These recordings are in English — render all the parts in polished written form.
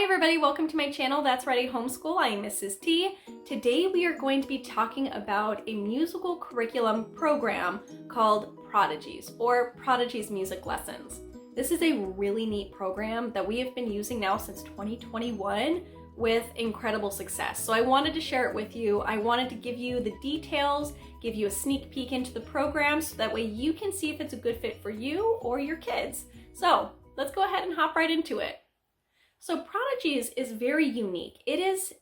Hi everybody, welcome to my channel, That's Ready Homeschool. I am Mrs. T. Today we are going to be talking about a musical curriculum program called Prodigies, or Prodigies Music Lessons. This is a really neat program that we have been using now since 2021 with incredible success. So I wanted to share it with you. I wanted to give you the details, give you a sneak peek into the program so that way you can see if it's a good fit for you or your kids. So let's go ahead and hop right into it. So Prodigies is very unique. It is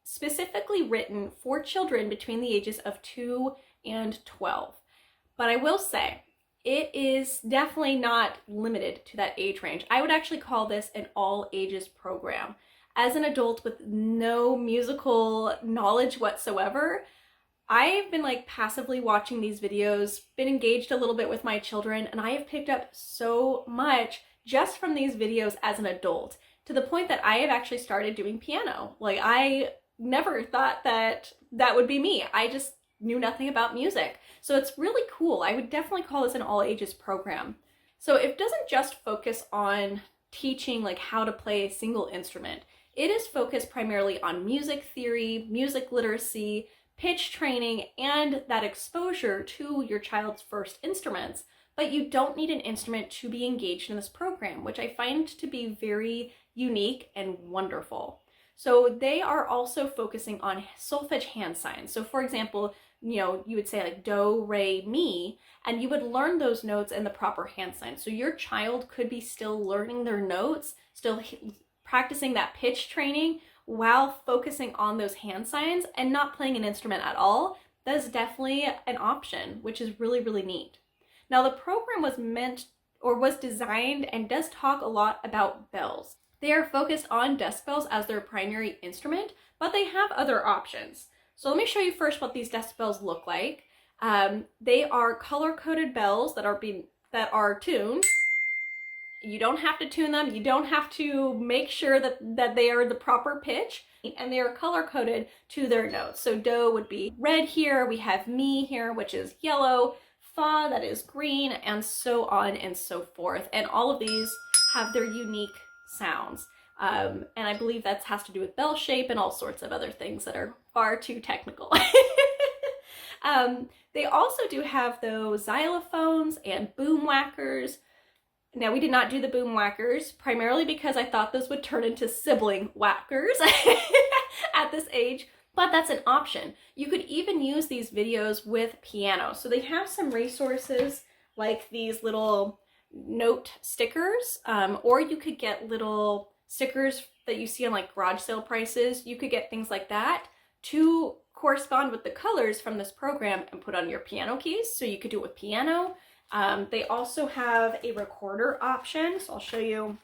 specifically written for children between the ages of 2 and 12. But I will say, it is definitely not limited to that age range. I would actually call this an all ages program. As an adult with no musical knowledge whatsoever, I've been passively watching these videos, been engaged a little bit with my children, and I have picked up so much just from these videos as an adult, to the point that I have actually started doing piano. I never thought that that would be me. I just knew nothing about music. So it's really cool. I would definitely call this an all ages program. So it doesn't just focus on teaching how to play a single instrument. It is focused primarily on music theory, music literacy, pitch training, and that exposure to your child's first instruments. But you don't need an instrument to be engaged in this program, which I find to be very unique and wonderful. So they are also focusing on solfege hand signs. So for example, you would say do, re, mi, and you would learn those notes in the proper hand signs. So your child could be still learning their notes, still practicing that pitch training while focusing on those hand signs and not playing an instrument at all. That is definitely an option, which is really, really neat. Now the program was designed and does talk a lot about bells. They are focused on desk bells as their primary instrument, but they have other options. So let me show you first what these desk bells look like. They are color-coded bells that are tuned. You don't have to tune them. You don't have to make sure that they are the proper pitch, and they are color-coded to their notes. So do would be red here. We have mi here, which is yellow. Fa, that is green, and so on and so forth. And all of these have their unique sounds. And I believe that has to do with bell shape and all sorts of other things that are far too technical. They also do have those xylophones and boom whackers. Now, we did not do the boom whackers, primarily because I thought those would turn into sibling whackers at this age. But that's an option. You could even use these videos with piano. So they have some resources like these little note stickers, or you could get little stickers that you see on garage sale prices. You could get things like that to correspond with the colors from this program and put on your piano keys. So you could do it with piano. They also have a recorder option. So I'll show you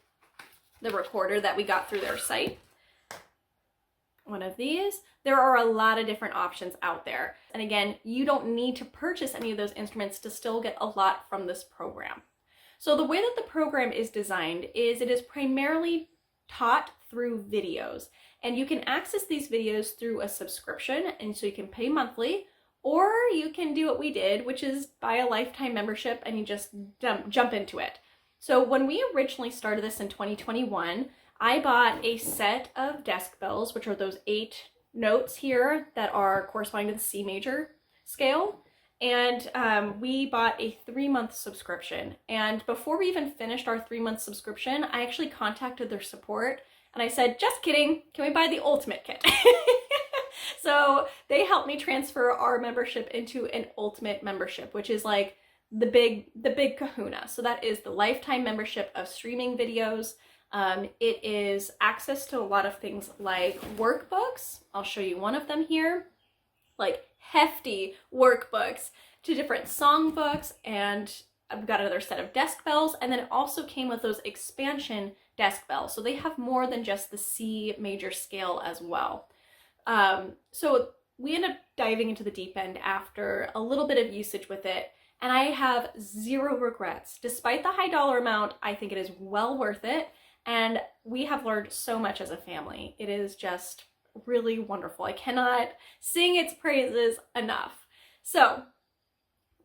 the recorder that we got through their site. One of these. There are a lot of different options out there. And again, you don't need to purchase any of those instruments to still get a lot from this program. So the way that the program is designed is it is primarily taught through videos. And you can access these videos through a subscription, and so you can pay monthly, or you can do what we did, which is buy a lifetime membership and you just jump into it. So when we originally started this in 2021, I bought a set of desk bells, which are those 8 notes here that are corresponding to the C major scale. And we bought a 3-month subscription. And before we even finished our 3-month subscription, I actually contacted their support and I said, just kidding, can we buy the ultimate kit? So they helped me transfer our membership into an ultimate membership, which is the big kahuna. So that is the lifetime membership of streaming videos. It is access to a lot of things like workbooks. I'll show you one of them here, hefty workbooks to different songbooks, and I've got another set of desk bells, and then it also came with those expansion desk bells. So they have more than just the C major scale as well. So we ended up diving into the deep end after a little bit of usage with it, and I have zero regrets. Despite the high dollar amount, I think it is well worth it. And we have learned so much as a family. It is just really wonderful. I cannot sing its praises enough. So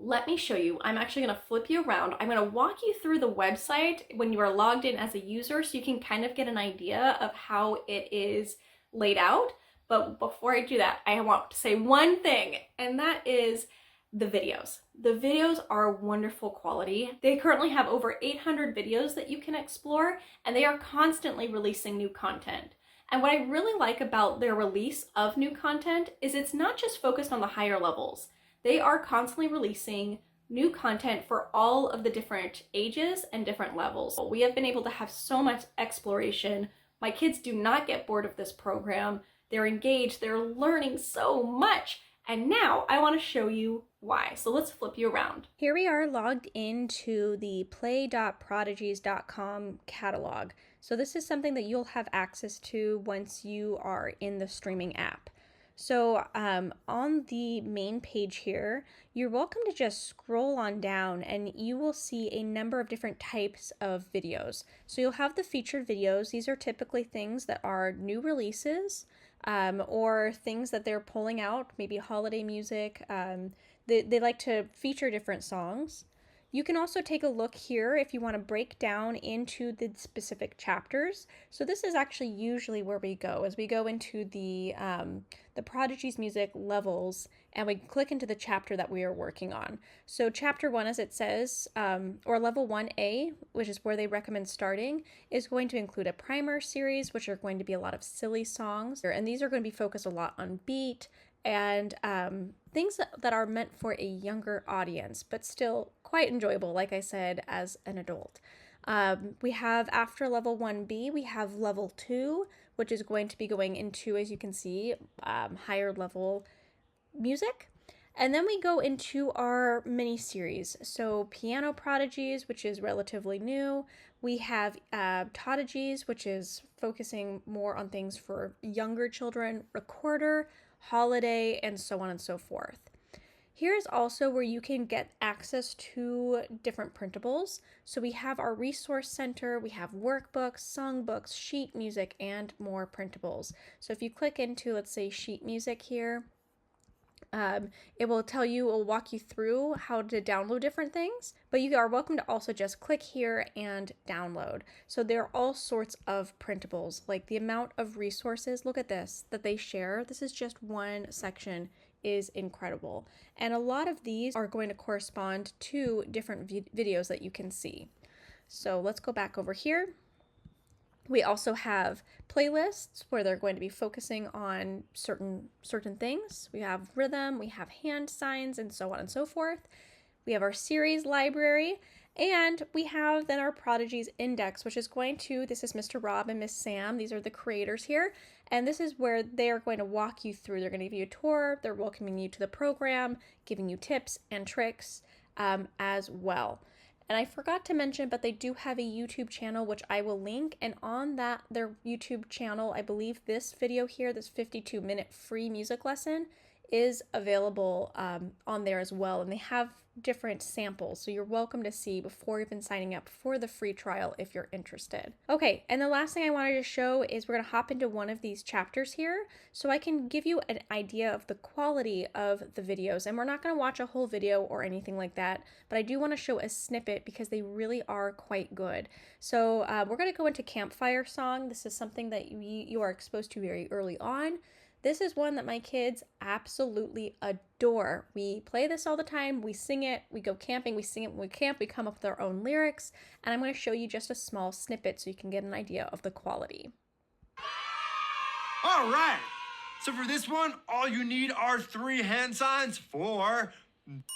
Let me show you. I'm actually going to flip you around. I'm going to walk you through the website when you are logged in as a user so you can kind of get an idea of how it is laid out. But before I do that, I want to say one thing, and that is the videos. The videos are wonderful quality. They currently have over 800 videos that you can explore, and they are constantly releasing new content. And what I really like about their release of new content is it's not just focused on the higher levels. They are constantly releasing new content for all of the different ages and different levels. We have been able to have so much exploration. My kids do not get bored of this program. They're engaged, they're learning so much. And now I want to show you why. So let's flip you around. Here we are logged into the play.prodigies.com catalog. So this is something that you'll have access to once you are in the streaming app. So on the main page here, you're welcome to just scroll on down and you will see a number of different types of videos. So you'll have the featured videos. These are typically things that are new releases or things that they're pulling out, maybe holiday music. They like to feature different songs. You can also take a look here if you want to break down into the specific chapters. So this is actually usually where we go, as we go into the Prodigies music levels and we click into the chapter that we are working on. So chapter 1, as it says, or level 1A, which is where they recommend starting, is going to include a primer series, which are going to be a lot of silly songs. And these are going to be focused a lot on beat and things that are meant for a younger audience, but still quite enjoyable, like I said, as an adult. We have after level 1B, we have level 2, which is going to be going into, as you can see, higher level music. And then we go into our mini series. So Piano Prodigies, which is relatively new. We have Prodigies, which is focusing more on things for younger children, Recorder, Holiday, and so on and so forth. Here's also where you can get access to different printables. So we have our resource center, we have workbooks, songbooks, sheet music, and more printables. So if you click into, let's say, sheet music here, it will walk you through how to download different things, but you are welcome to also just click here and download. So there are all sorts of printables, like the amount of resources, look at this, that they share. This is just one section, is incredible. And a lot of these are going to correspond to different videos that you can see. So let's go back over here. We also have playlists where they're going to be focusing on certain things. We have rhythm, we have hand signs, and so on and so forth. We have our series library, and we have then our Prodigies index, which is going to, this is Mr. Rob and Miss Sam. These are the creators here, and this is where they are going to walk you through. They're going to give you a tour. They're welcoming you to the program, giving you tips and tricks as well. And I forgot to mention, but they do have a YouTube channel, which I will link. And on their YouTube channel, I believe this video here, this 52-minute free music lesson, is available on there as well. And they have different samples, so you're welcome to see before even signing up for the free trial if you're interested. Okay, and the last thing I wanted to show is we're going to hop into one of these chapters here so I can give you an idea of the quality of the videos. And we're not going to watch a whole video or anything like that, but I do want to show a snippet because they really are quite good. So we're going to go into Campfire Song. This is something that you are exposed to very early on. This is one that my kids absolutely adore. We play this all the time, we sing it, we go camping, we sing it when we camp, we come up with our own lyrics, and I'm going to show you just a small snippet so you can get an idea of the quality. All right, so for this one, all you need are 3 hand signs for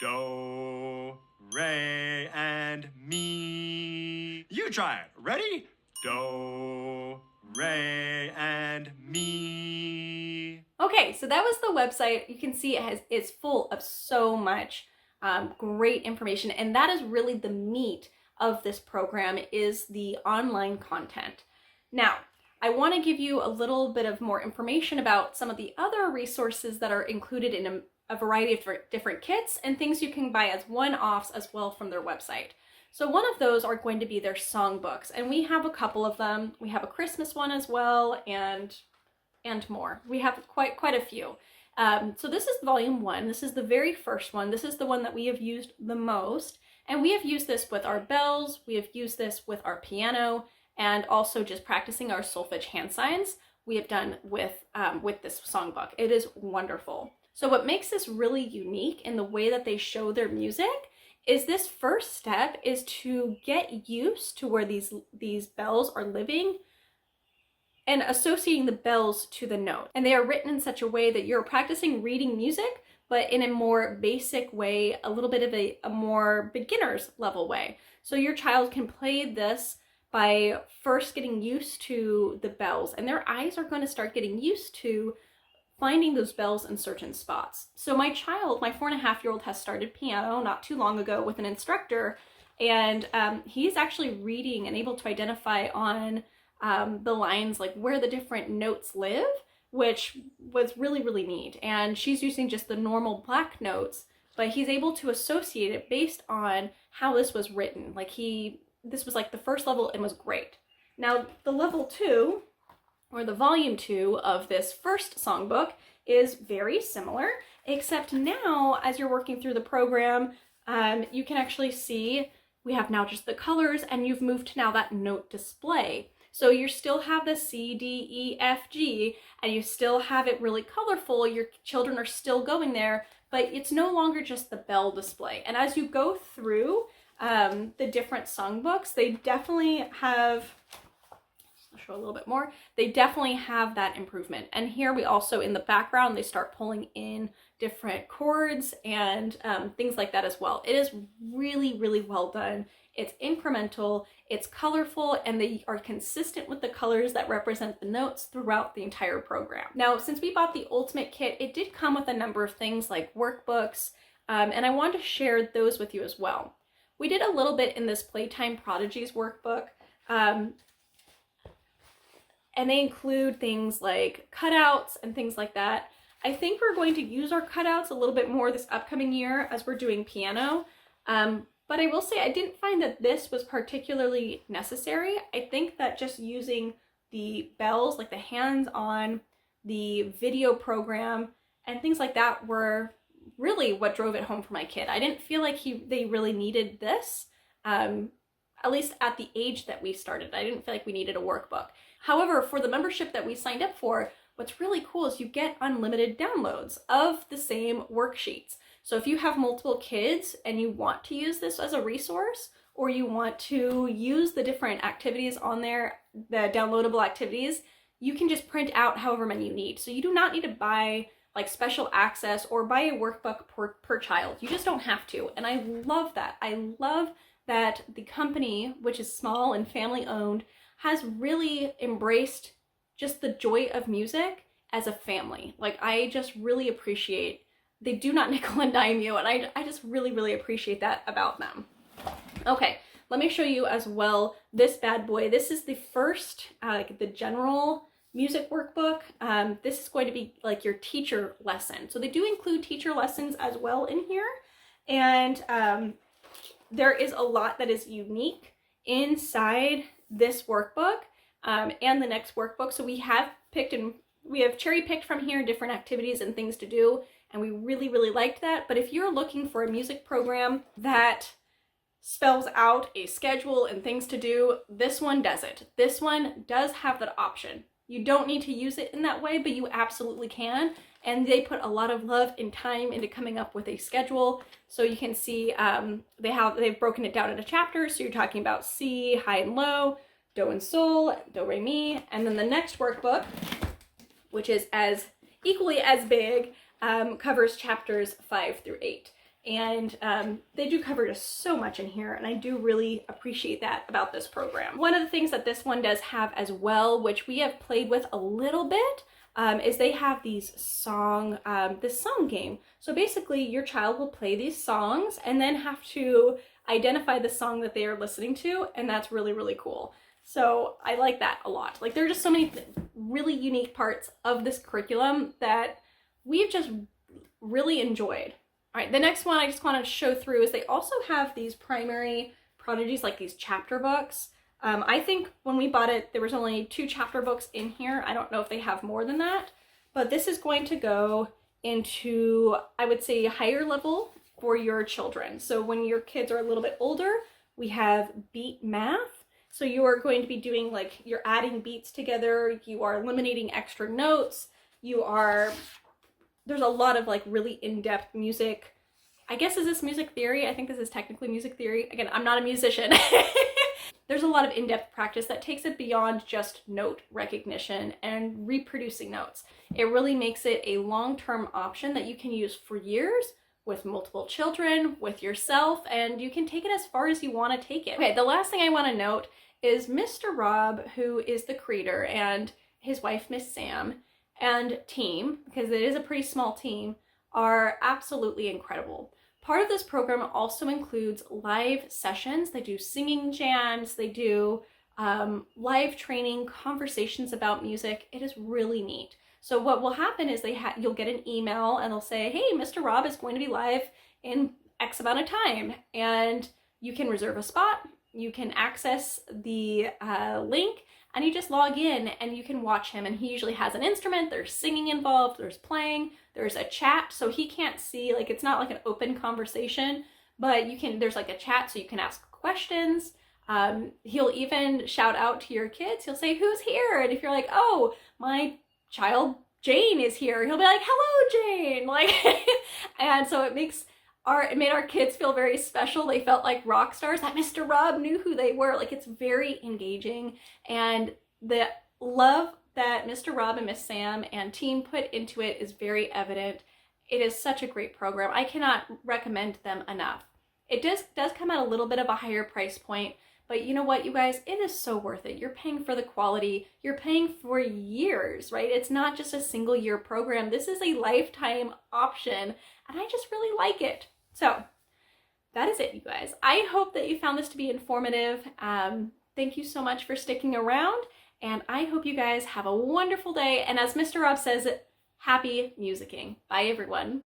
do, re, and mi. You try it. Ready? Do, re, and mi. Okay, so that was the website. You can see it's full of so much great information, and that is really the meat of this program, is the online content. Now, I want to give you a little bit of more information about some of the other resources that are included in a variety of different kits and things you can buy as one-offs as well from their website. So one of those are going to be their songbooks, and we have a couple of them. We have a Christmas one as well, and more. We have quite a few. So this is volume 1. This is the very first one. This is the one that we have used the most. And we have used this with our bells. We have used this with our piano, and also just practicing our solfege hand signs we have done with this songbook. It is wonderful. So what makes this really unique in the way that they show their music is this first step is to get used to where these bells are living and associating the bells to the note. And they are written in such a way that you're practicing reading music, but in a more basic way, a little bit of a more beginner's level way. So your child can play this by first getting used to the bells, and their eyes are going to start getting used to finding those bells in certain spots. So my child, my 4.5-year-old, has started piano not too long ago with an instructor, and he's actually reading and able to identify on the lines like where the different notes live, which was really, really neat. And she's using just the normal black notes, but he's able to associate it based on how this was written. Like this was like the first level and was great. Now the level 2, or the volume 2 of this first songbook, is very similar, except now as you're working through the program, you can actually see we have now just the colors, and you've moved to now that note display. So you still have the C, D, E, F, G, and you still have it really colorful. Your children are still going there, but it's no longer just the bell display. And as you go through the different songbooks, they definitely have, I'll show a little bit more, they definitely have that improvement. And here we also, in the background, they start pulling in different chords and things like that as well. It is really, really well done. It's incremental, it's colorful, and they are consistent with the colors that represent the notes throughout the entire program. Now, since we bought the Ultimate Kit, it did come with a number of things like workbooks, and I wanted to share those with you as well. We did a little bit in this Playtime Prodigies workbook, and they include things like cutouts and things like that. I think we're going to use our cutouts a little bit more this upcoming year as we're doing piano. But I will say I didn't find that this was particularly necessary. I think that just using the bells, like the hands-on, the video program, and things like that were really what drove it home for my kid. I didn't feel like they really needed this, at least at the age that we started. I didn't feel like we needed a workbook. However, for the membership that we signed up for, what's really cool is you get unlimited downloads of the same worksheets. So if you have multiple kids and you want to use this as a resource, or you want to use the different activities on there, the downloadable activities, you can just print out however many you need. So you do not need to buy like special access or buy a workbook per child. You just don't have to. And I love that. I love that the company, which is small and family owned, has really embraced just the joy of music as a family. Like, I just really appreciate, they do not nickel and dime you, and I just really, really appreciate that about them. Okay, let me show you as well this bad boy. This is the first, the general music workbook. This is going to be like your teacher lesson. So they do include teacher lessons as well in here. And there is a lot that is unique inside this workbook and the next workbook. So we have cherry picked from here different activities and things to do. And we really, really liked that. But if you're looking for a music program that spells out a schedule and things to do, this one doesn't. This one does have that option. You don't need to use it in that way, but you absolutely can. And they put a lot of love and time into coming up with a schedule. So you can see they've broken it down into chapters. So you're talking about C, high and low, do and sol, do, re, mi. And then the next workbook, which is equally as big, covers chapters 5 through 8. And they do cover just so much in here, and I do really appreciate that about this program. One of the things that this one does have as well, which we have played with a little bit, is they have this song game. So basically your child will play these songs and then have to identify the song that they are listening to, and that's really, really cool. So I like that a lot. Like, there are just so many really unique parts of this curriculum that we've just really enjoyed. All right, the next one I just want to show through is they also have these primary Prodigies, like these chapter books. I think when we bought it, there was only 2 chapter books in here. I don't know if they have more than that, but this is going to go into, I would say, higher level for your children. So when your kids are a little bit older, we have beat math. So you are going to be doing like, you're adding beats together, you are eliminating extra notes, there's a lot of like really in-depth music. I guess, is this music theory? I think this is technically music theory. Again, I'm not a musician. There's a lot of in-depth practice that takes it beyond just note recognition and reproducing notes. It really makes it a long-term option that you can use for years with multiple children, with yourself, and you can take it as far as you want to take it. Okay, the last thing I want to note is Mr. Rob, who is the creator, and his wife, Miss Sam, and team, because it is a pretty small team, are absolutely incredible. Part of this program also includes live sessions. They do singing jams, they do live training, conversations about music. It is really neat. So what will happen is you'll get an email and they'll say, hey, Mr. Rob is going to be live in X amount of time. And you can reserve a spot, you can access the link, and you just log in and you can watch him. And he usually has an instrument, there's singing involved, there's playing, there's a chat, so he can't see, like, it's not like an open conversation, but there's like a chat so you can ask questions. He'll even shout out to your kids. He'll say, who's here? And if you're like, oh, my child Jane is here, he'll be like, hello, Jane. Like, and so it made our kids feel very special. They felt like rock stars, that Mr. Rob knew who they were. Like, it's very engaging, and the love that Mr. Rob and Miss Sam and team put into it is very evident. It is such a great program. I cannot recommend them enough. It does come at a little bit of a higher price point, but you know what, you guys, it is so worth it. You're paying for the quality. You're paying for years, right? It's not just a single year program. This is a lifetime option, and I just really like it. So that is it, you guys. I hope that you found this to be informative. Thank you so much for sticking around, and I hope you guys have a wonderful day. And as Mr. Rob says, happy musicking. Bye, everyone.